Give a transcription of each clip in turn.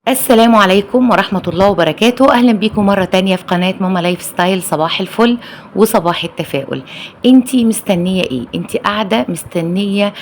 السلام عليكم ورحمة الله وبركاته. أهلا بيكم مرة تانية في قناة ماما لايف ستايل. صباح الفل وصباح التفاؤل. انتي مستنية ايه؟ انتي قاعدة مستنية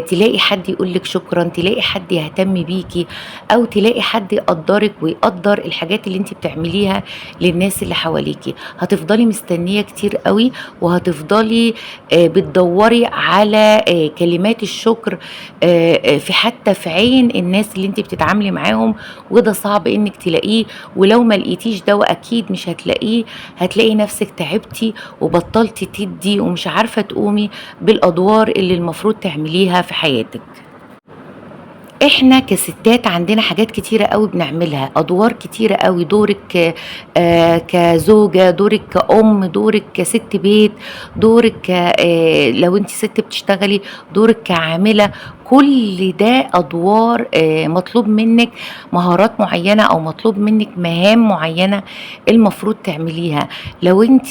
تلاقي حد يقولك شكرا، تلاقي حد يهتم بيكي، او تلاقي حد يقدرك ويقدر الحاجات اللي انتي بتعمليها للناس اللي حواليكي. هتفضلي مستنية كتير قوي، وهتفضلي بتدوري على كلمات الشكر في حتى في عين الناس اللي انتي بتتعاملي معاهم، وده صعب انك تلاقيه. ولو ما لقيتيش ده، واكيد مش هتلاقيه، هتلاقي نفسك تعبتي وبطلتي تدي ومش عارفة تقومي بالادوار اللي المفروض تعمليها في حياتك. احنا كستات عندنا حاجات كتيرة قوي بنعملها، ادوار كتيرة قوي. دورك كزوجة، دورك كأم، دورك كست بيت، دورك لو انت ست بتشتغلي، دورك كعاملة. كل ده ادوار مطلوب منك مهارات معينة، او مطلوب منك مهام معينة المفروض تعمليها. لو انت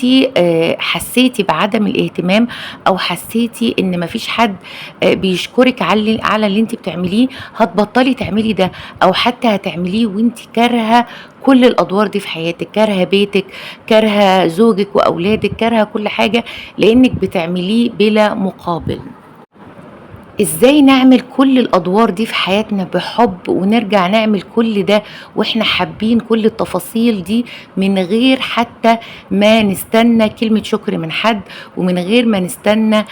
حسيتي بعدم الاهتمام، او حسيتي ان مفيش حد بيشكرك على اللي انت بتعمليه، هتبطلي تعملي ده، او حتى هتعمليه وانت كارهه كل الادوار دي في حياتك، كارهه بيتك، كارهه زوجك واولادك، كارهه كل حاجه، لانك بتعمليه بلا مقابل. ازاي نعمل كل الادوار دي في حياتنا بحب، ونرجع نعمل كل ده واحنا حابين كل التفاصيل دي، من غير حتى ما نستنى كلمة شكر من حد، ومن غير ما نستنى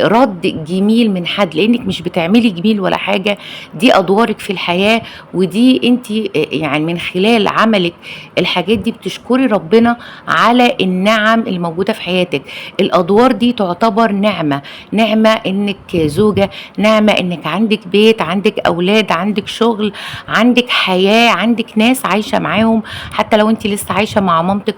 رد جميل من حد، لانك مش بتعملي جميل ولا حاجة. دي ادوارك في الحياة، ودي انت يعني من خلال عملك الحاجات دي بتشكري ربنا على النعم الموجودة في حياتك. الادوار دي تعتبر نعمة. نعمة انك زوجة، نعمة انك عندك بيت، عندك اولاد، عندك شغل، عندك حياة، عندك ناس عايشة معاهم. حتى لو انت لسه عايشة مع مامتك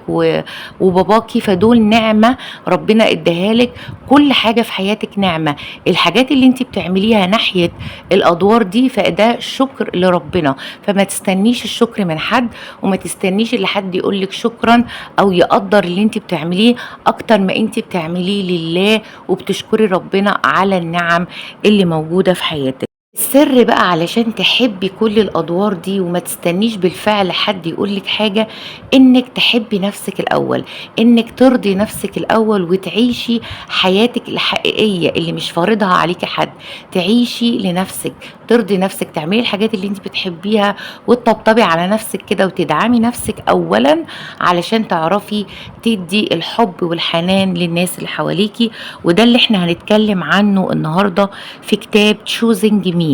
وباباكي، فدول نعمة ربنا اداها لك. كل حاجة في حياتك نعمة. الحاجات اللي انت بتعمليها ناحية الادوار دي فده شكر لربنا. فما تستنيش الشكر من حد، وما تستنيش اللي حد يقولك شكرا او يقدر اللي انت بتعمليه اكتر ما انت بتعمليه لله، وبتشكري ربنا على النعم اللي موجودة في حياتك. السر بقى علشان تحبي كل الادوار دي وما تستنيش بالفعل حد يقولك حاجة، انك تحبي نفسك الاول، انك ترضي نفسك الاول، وتعيشي حياتك الحقيقية اللي مش فارضها عليكي حد. تعيشي لنفسك، ترضي نفسك، تعملي الحاجات اللي انت بتحبيها، وتطبطبي على نفسك كده، وتدعمي نفسك اولا علشان تعرفي تدي الحب والحنان للناس اللي حواليكي. وده اللي احنا هنتكلم عنه النهاردة في كتاب Choosing Me،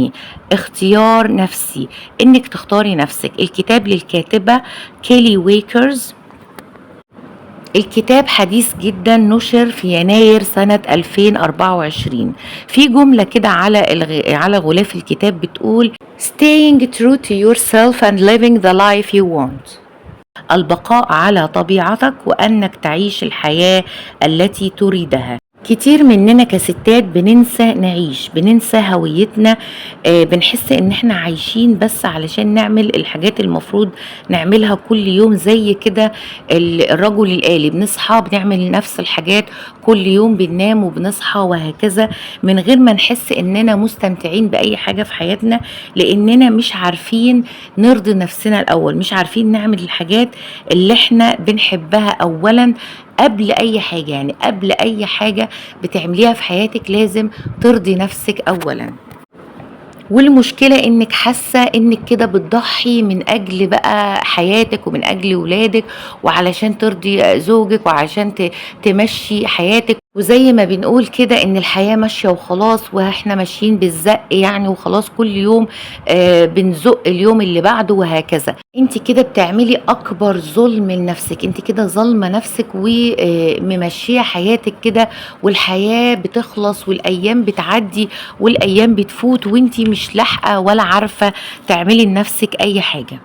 اختيار نفسي، انك تختاري نفسك. الكتاب للكاتبة كيلي ويكرز. الكتاب حديث جدا، نشر في يناير سنة 2024. في جملة كده على غلاف الكتاب بتقول Staying true to yourself and living the life you want. البقاء على طبيعتك، وأنك تعيش الحياة التي تريدها. كتير مننا كستات بننسى نعيش، بننسى هويتنا. بنحس ان احنا عايشين بس علشان نعمل الحاجات المفروض نعملها كل يوم، زي كده الرجل الآلي. بنصحى بنعمل نفس الحاجات كل يوم، بننام وبنصحى وهكذا، من غير ما نحس اننا مستمتعين بأي حاجة في حياتنا، لاننا مش عارفين نرضي نفسنا الاول، مش عارفين نعمل الحاجات اللي احنا بنحبها اولا قبل اي حاجة. يعني قبل اي حاجة بتعمليها في حياتك لازم ترضي نفسك اولا. والمشكلة انك حاسة انك كده بتضحي من اجل بقى حياتك، ومن اجل ولادك، وعلشان ترضي زوجك، وعشان تمشي حياتك. وزي ما بنقول كده ان الحياة ماشية وخلاص، واحنا ماشيين بالزق يعني، وخلاص كل يوم بنزق اليوم اللي بعده وهكذا. انت كده بتعملي اكبر ظلم لنفسك، انت كده ظالمة نفسك وممشية حياتك كده، والحياة بتخلص والايام بتعدي والايام بتفوت، وانت مش لاحقة ولا عارفة تعملي لنفسك اي حاجة.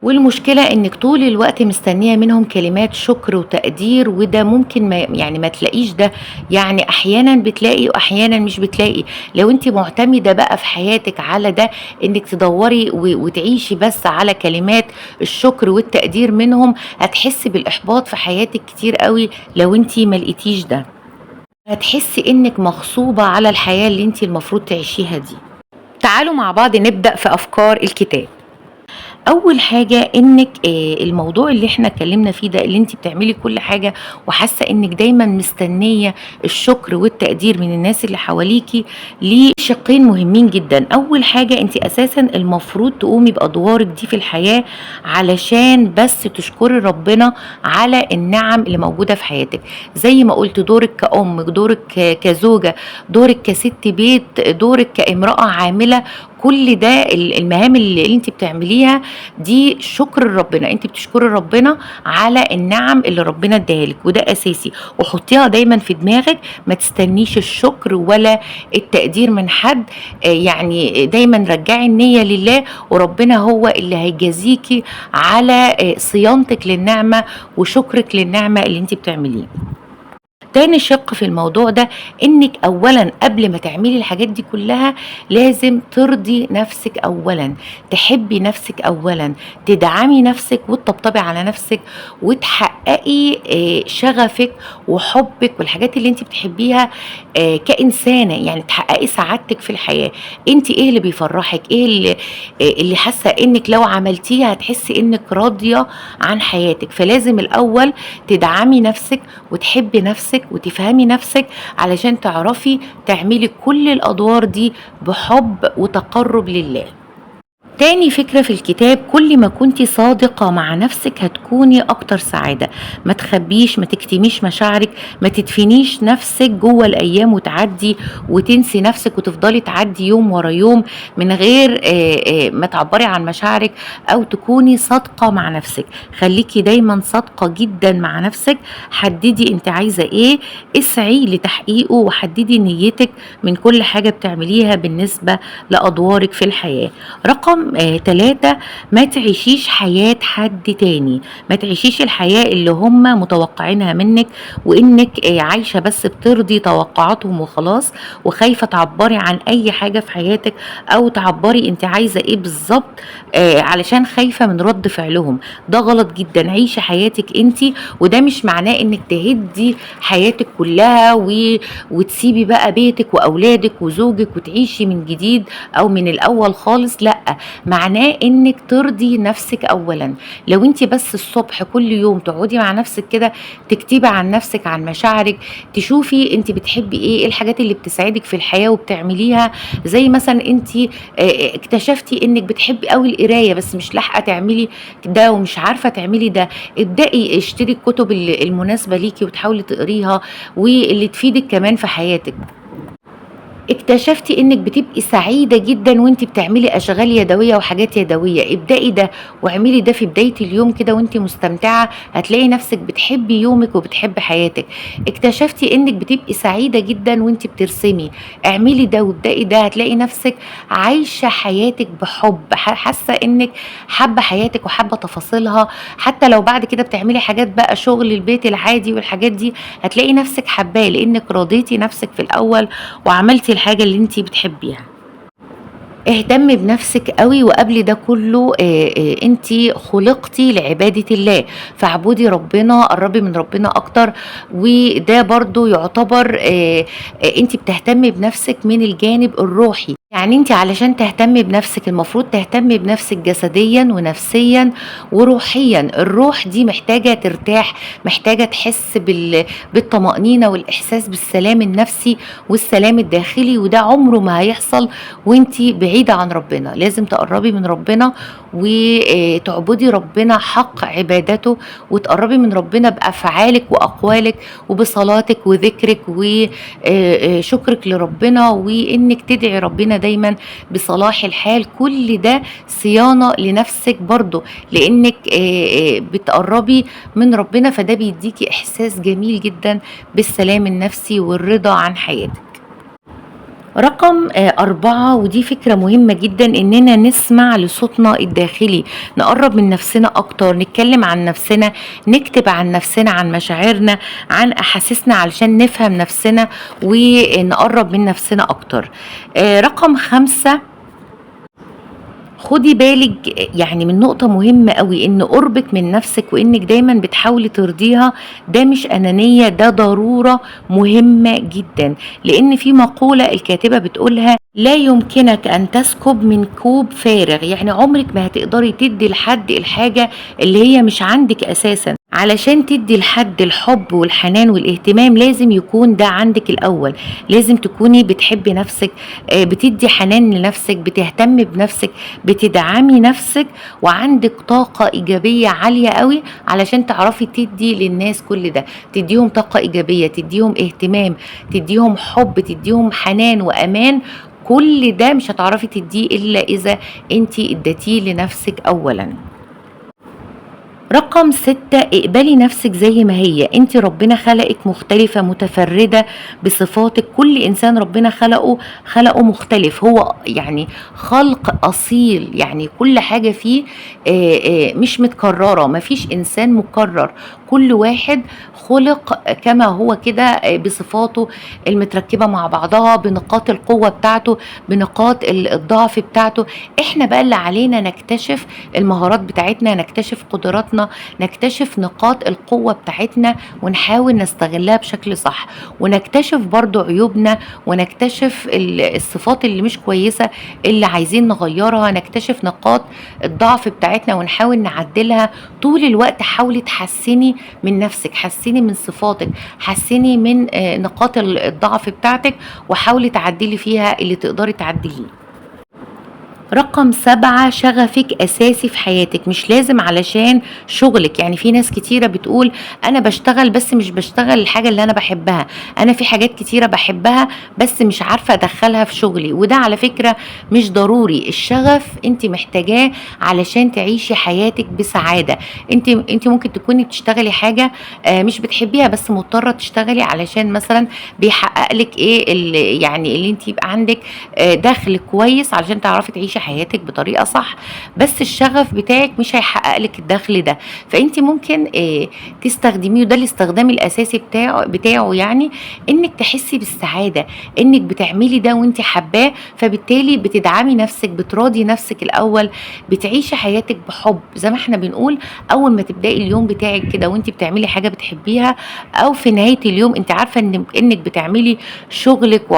والمشكلة انك طول الوقت مستنية منهم كلمات شكر وتقدير، وده ممكن ما تلاقيش ده. يعني احيانا بتلاقي واحيانا مش بتلاقي. لو انت معتمدة بقى في حياتك على ده، انك تدوري وتعيشي بس على كلمات الشكر والتقدير منهم، هتحسي بالاحباط في حياتك كتير قوي. لو انت ما لقيتيش ده، هتحسي انك مغصوبة على الحياة اللي انت المفروض تعيشيها دي. تعالوا مع بعض نبدأ في افكار الكتاب. أول حاجة إنِّك الموضوع اللي إحنا اتكلّمنا فيه ده، اللي أنتِ بتعملي كل حاجة وحاسة إنِّك دايمًا مستنية الشكر والتقدير من الناس اللي حواليكِ، ليه شقين مهمين جدًا. أول حاجة أنتِ أساسًا المفروض تقومي بأدوارِك دي في الحياة علشان بس تشكري ربنا على النِّعَم اللي موجودة في حياتِك، زي ما قُلت دورِك كأم، دورِك كزوجة، دورِك كسِت بيت، دورِك كامرأة عاملة، كل ده المهام اللي أنتِ بتعمليها دي شكر لربنا، أنتِ بتشكري ربنا على النعم اللي ربنا اداها لِك، وده أساسي، وحطيها دايمًا في دماغِك، ما تستنيش الشكر ولا التقدير من حد، يعني دايمًا رجّعي النية لله، وربنا هو اللي هيجازيكِ على صيانتِك للنعمة وشكرِك للنعمة اللي أنتِ بتعمليه. تاني شِق في الموضوع ده إنِّك أولًا قبل ما تعملي الحاجات دي كلّها لازم ترضي نَفْسِك أولًا، تحبّي نَفْسِك أولًا، تدعمي نَفْسِك وتطبطبي على نَفْسِك وتحققي شغفِك وحُبِّك والحاجات اللي أنتِ بتحبّيها كإنسانة، يعني تحققي سعادتِك في الحياة. أنتِ إيه اللي بيفرّحِك، إيه اللي حاسة إنِّك لو عملتيه هتحسّي إنِّك راضية عن حياتِك، فلازم الأول تدعمي نَفْسِك وتحبي نفسِك وتفهمي نفسِك علشان تعرفي تعملي كل الأدوار دي بحُب وتقرُّب لله. تاني فكرة في الكتاب، كل ما كنتِ صادقة مع نفسِك هتكوني أكتر سعادة، ما تخبّيش، ما تكتميش مشاعرِك، ما تدفنيش نفسِك جوّه الأيام وتعدّي وتنسي نفسِك وتفضلي تعدّي يوم ورا يوم من غير ما تعبّري عن مشاعرِك أو تكوني صادقة مع نفسِك، خلّيكِ دايمًا صادقة جدًا مع نفسِك، حدّدي أنتِ عايزة إيه، اسعي لتحقيقه وحدّدي نيّتِك من كل حاجة بتعمليها بالنسبة لأدوارِك في الحياة. رقم 3، ما تعيشيش حياة حد تاني، ما تعيشيش الحياة اللي هم متوقعينها منِّك، وإنِّك عايشة بس بترضي توقعاتهم وخلاص، وخايفة تعبّري عن أي حاجة في حياتِك أو تعبّري أنتِ عايزة إيه بالضبط علشان خايفة من رَد فعلهم، ده غلط جدًا، عيشي حياتِك أنتِ، وده مش معناه إنِّك تهدّي حياتِك كلّها وتسيبي بقى بيتِك وأولادِك وزوجِك وتعيشي من جديد أو من الأول خالص، لأ، معناه إنِّك ترضي نفسِك أولًا. لو أنتِ بس الصبح كل يوم تقعدي مع نفسِك كده تكتبي عن نفسِك، عن مشاعرِك، تشوفي أنتِ بتحبي إيه الحاجات اللي بتسعدِك في الحياة وبتعمليها، زي مثلًا أنتِ اكتشفتِ إنِّك بتحبي أوي القراية بس مش لاحقة تعملي ده ومش عارفة تعملي ده، ابدئي اشتري الكتب المناسبة ليكِ وتحاولي تقريها واللي تفيدِك كمان في حياتِك. اكتشفتِ إنِّك بتبقي سعيدة جدًا وأنتِ بتعملي أشغال يدوية وحاجات يدوية، ابدئي ده واعملي ده في بداية اليوم كده وأنتِ مستمتعة، هتلاقي نفسِك بتحبي يومِك وبتحبي حياتِك. اكتشفتِ إنِّك بتبقي سعيدة جدًا وأنتِ بترسمي، اعملي ده وابدئي ده، هتلاقي نفسِك عايشة حياتِك بحُب، حاسة إنِّك حابة حياتِك وحابة تفاصيلها، حتى لو بعد كده بتعملي حاجات بقى شغل البيت العادي والحاجات دي، هتلاقي نفسِك حاباه لإنِّك رضيتِ نفسِك في الأول وعملتِ الحاجة اللي أنتِ بتحبيها. اهتمي بنفسِك أوي، وقبل ده كله أنتِ خُلقتِ لعبادة الله، فاعبدي ربنا، قرّبي من ربنا أكتر، وده برضه يعتبر أنتِ بتهتمي بنفسِك من الجانب الروحي، يعني أنتِ علشان تهتمي بنفسِك المفروض تهتمي بنفسِك جسديًا ونفسيًا وروحيًا، الروح دي محتاجة ترتاح، محتاجة تحس بالطمأنينة والإحساس بالسلام النفسي والسلام الداخلي، وده عمره ما هيحصل وأنتِ بعيدة عن ربنا، لازم تقرّبي من ربنا وتعبدي ربنا حق عبادته، وتقرّبي من ربنا بأفعالِك وأقوالِك وبصلاتِك وذكرِك شكرِك لربنا، وإنِّك تدعي ربنا دايمًا بصلاح الحال، كل ده صيانة لنفسِك برضه، لإنِّك بتقرّبي من ربنا، فده بيدّيكِ إحساس جميل جدًا بالسلام النفسي والرضا عن حياتِك. رقم 4، ودي فكرة مهمة جدًا، إننا نسمع لصوتنا الداخلي، نقرّب من نفسنا أكتر، نتكلم عن نفسنا، نكتب عن نفسنا، عن مشاعرنا، عن أحاسيسنا علشان نفهم نفسنا ونقرّب من نفسنا أكتر. رقم 5، خدي بالك يعني من نقطة مهمة قوي، ان قربك من نفسك وانك دايما بتحاولي ترضيها ده مش انانية، ده ضرورة مهمة جدا. لان في مقولة الكاتبة بتقولها: لا يمكنك ان تسكب من كوب فارغ. يعني عمرك ما هتقدري تدي لحد الحاجة اللي هي مش عندك اساسا. علشان تدي لحد الحب والحنان والاهتمام لازم يكون ده عندك الاول. لازم تكوني بتحبي نفسك، بتدي حنان لنفسك، بتهتمي بنفسك، بتدعمي نفسك، وعندك طاقة إيجابية عالية قوي علشان تعرفي تدي للناس كل ده. تديهم طاقة إيجابية، تديهم اهتمام، تديهم حب، تديهم حنان وأمان. كل ده مش هتعرفي تديه إلا إذا انتي اديتيه لنفسك أولا. رقم 6: اقبلي نفسك زي ما هي. انت ربنا خلقك مختلفة متفردة بصفاتك. كل انسان ربنا خلقه مختلف، هو يعني خلق اصيل. يعني كل حاجة فيه مش متكررة، مفيش انسان مكرر. كل واحد خلق كما هو كده، بصفاته المتركبة مع بعضها، بنقاط القوة بتاعته، بنقاط الضعف بتاعته. احنا بقى اللي علينا نكتشف المهارات بتاعتنا، نكتشف قدراتنا، نكتشف نقاط القوة بتاعتنا ونحاول نستغلها بشكل صح، ونكتشف برضو عيوبنا، ونكتشف الصفات اللي مش كويسة اللي عايزين نغيرها، نكتشف نقاط الضعف بتاعتنا ونحاول نعدلها. طول الوقت حاولي تحسني من نفسك، حسني من صفاتك، حسني من نقاط الضعف بتاعتك، وحاولي تعدلي فيها اللي تقدري تعدليه. رقم 7: شغفك أساسي في حياتك، مش لازم علشان شغلك. يعني في ناس كتيرة بتقول: أنا بشتغل بس مش بشتغل الحاجة اللي أنا بحبها، أنا في حاجات كتيرة بحبها بس مش عارفة أدخلها في شغلي. وده على فكرة مش ضروري. الشغف أنت محتاجاه علشان تعيشي حياتك بسعادة. أنت ممكن تكوني بتشتغلي حاجة مش بتحبيها، بس مضطرة تشتغلي علشان مثلا بيحقق لك إيه يعني اللي أنت يبقى عندك دخل كويس علشان تعرفي تعيشي حياتك بطريقه صح. بس الشغف بتاعك مش هيحقق لك الدخل ده، فانت ممكن تستخدميه. وده الاستخدام الاساسي بتاعه يعني انك تحسي بالسعاده، انك بتعملي ده وانت حباه، فبالتالي بتدعمي نفسك، بتراضي نفسك الاول، بتعيشي حياتك بحب. زي ما احنا بنقول، اول ما تبداي اليوم بتاعك كده وانت بتعملي حاجه بتحبيها، او في نهايه اليوم انت عارفه انك بتعملي شغلك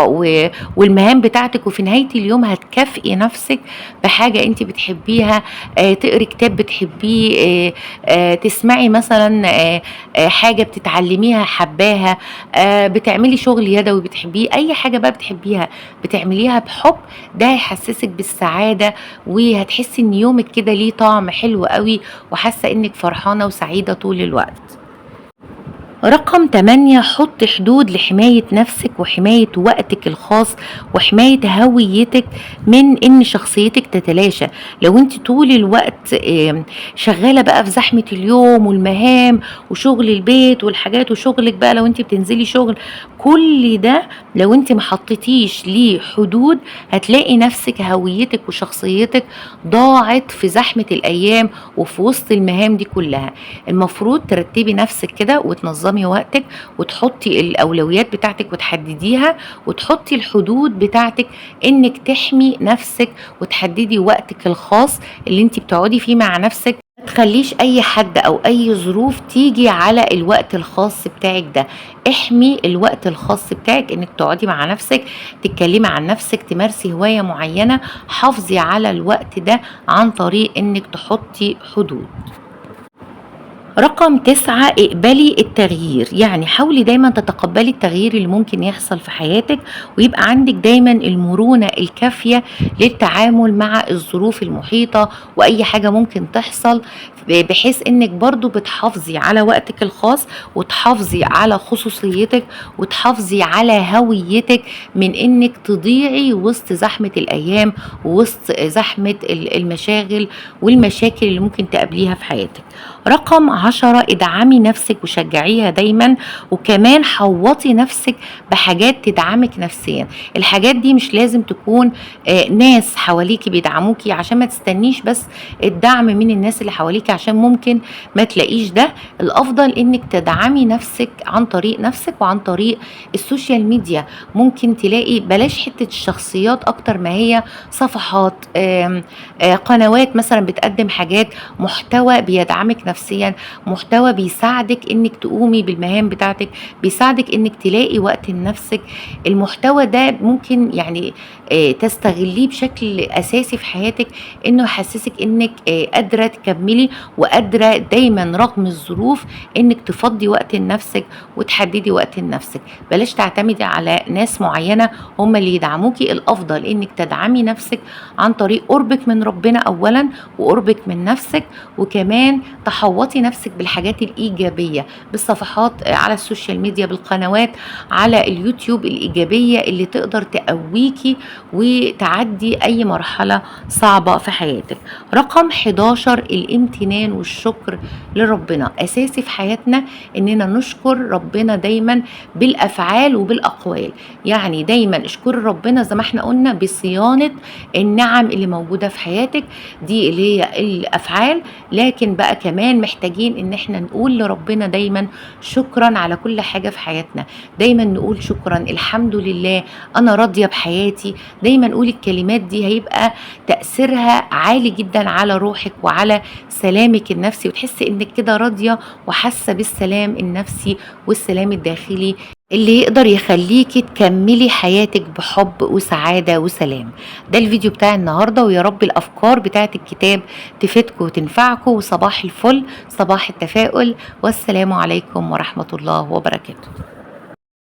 والمهام بتاعتك، وفي نهايه اليوم هتكافئي نفسك بحاجة انت بتحبيها. تقري كتاب بتحبيه، تسمعي مثلا حاجة بتتعلميها حباها، بتعملي شغل يدوي بتحبيه. اي حاجة بقى بتحبيها بتعمليها بحب، ده هيحسسك بالسعادة، وهتحسي ان يومك كده ليه طعم حلو قوي، وحاسة انك فرحانة وسعيدة طول الوقت. رقم 8: حط حدود لحماية نفسك وحماية وقتك الخاص وحماية هويتك من ان شخصيتك تتلاشى. لو انت طول الوقت شغالة بقى في زحمة اليوم والمهام وشغل البيت والحاجات وشغلك بقى، لو انت بتنزلي شغل، كل ده لو انت محطتيش ليه حدود هتلاقي نفسك هويتك وشخصيتك ضاعت في زحمة الايام وفي وسط المهام دي كلها. المفروض ترتبي نفسك كده وتنظمي وقتك، وتحطي الأولويات بتاعتك وتحدديها، وتحطي الحدود بتاعتك انك تحمي نفسك، وتحددي وقتك الخاص اللي انت بتقعدي فيه مع نفسك. ما تخليش اي حد او اي ظروف تيجي على الوقت الخاص بتاعك ده. احمي الوقت الخاص بتاعك، انك تقعدي مع نفسك، تتكلمي عن نفسك، تمارسي هواية معينة. حافظي على الوقت ده عن طريق انك تحطي حدود. رقم 9: اقبلي التغيير. يعني حاولي دايما تتقبلي التغيير اللي ممكن يحصل في حياتك، ويبقى عندك دايما المرونة الكافية للتعامل مع الظروف المحيطة وأي حاجة ممكن تحصل، بحيث انك برضو بتحافظي على وقتك الخاص، وتحافظي على خصوصيتك، وتحافظي على هويتك من انك تضيعي وسط زحمة الأيام، ووسط زحمة المشاغل والمشاكل اللي ممكن تقابليها في حياتك. رقم 10 ادعمي نفسك وشجعيها دايما، وكمان حوطي نفسك بحاجات تدعمك نفسيا. الحاجات دي مش لازم تكون ناس حواليكي بيدعموكي، عشان ما تستنيش بس الدعم من الناس اللي حواليكي، عشان ممكن ما تلاقيش ده. الافضل انك تدعمي نفسك عن طريق نفسك وعن طريق السوشيال ميديا. ممكن تلاقي بلاش حتة الشخصيات اكتر ما هي صفحات، قنوات مثلا بتقدم حاجات، محتوى بيدعمك نفسيا، محتوى بيساعدك انك تقومي بالمهام بتاعتك، بيساعدك انك تلاقي وقت لنفسك. المحتوى ده ممكن يعني تستغليه بشكل اساسي في حياتك، انه يحسسك انك قادرة تكملي وقادرة دايما رغم الظروف انك تفضي وقت لنفسك وتحددي وقت لنفسك. بلاش تعتمدي على ناس معينة هم اللي يدعموكي. الافضل انك تدعمي نفسك عن طريق قربك من ربنا اولا، وقربك من نفسك، وكمان تحوطي نفسك بالحاجات الايجابية، بالصفحات على السوشيال ميديا، بالقنوات على اليوتيوب الايجابية اللي تقدر تقويكي وتعدي اي مرحلة صعبة في حياتك. رقم 11 الامتنان والشكر لربنا. اساسي في حياتنا اننا نشكر ربنا دايما بالافعال وبالاقوال. يعني دايما اشكر ربنا زي ما احنا قلنا بصيانة النعم اللي موجودة في حياتك، دي اللي هي الافعال. لكن بقى كمان محتاجين ان احنا نقول لربنا دايما شكرا على كل حاجة في حياتنا. دايما نقول شكرا، الحمد لله، انا راضية بحياتي. دايما نقول الكلمات دي، هيبقى تأثيرها عالي جدا على روحك وعلى سلامك النفسي، وتحسي انك كده راضية وحاسة بالسلام النفسي والسلام الداخلي اللي يقدر يخليكي تكملي حياتك بحب وسعادة وسلام. ده الفيديو بتاع النهاردة، ويا رب الأفكار بتاعت الكتاب تفيدكم وتنفعكم. وصباح الفل، صباح التفاؤل، والسلام عليكم ورحمة الله وبركاته.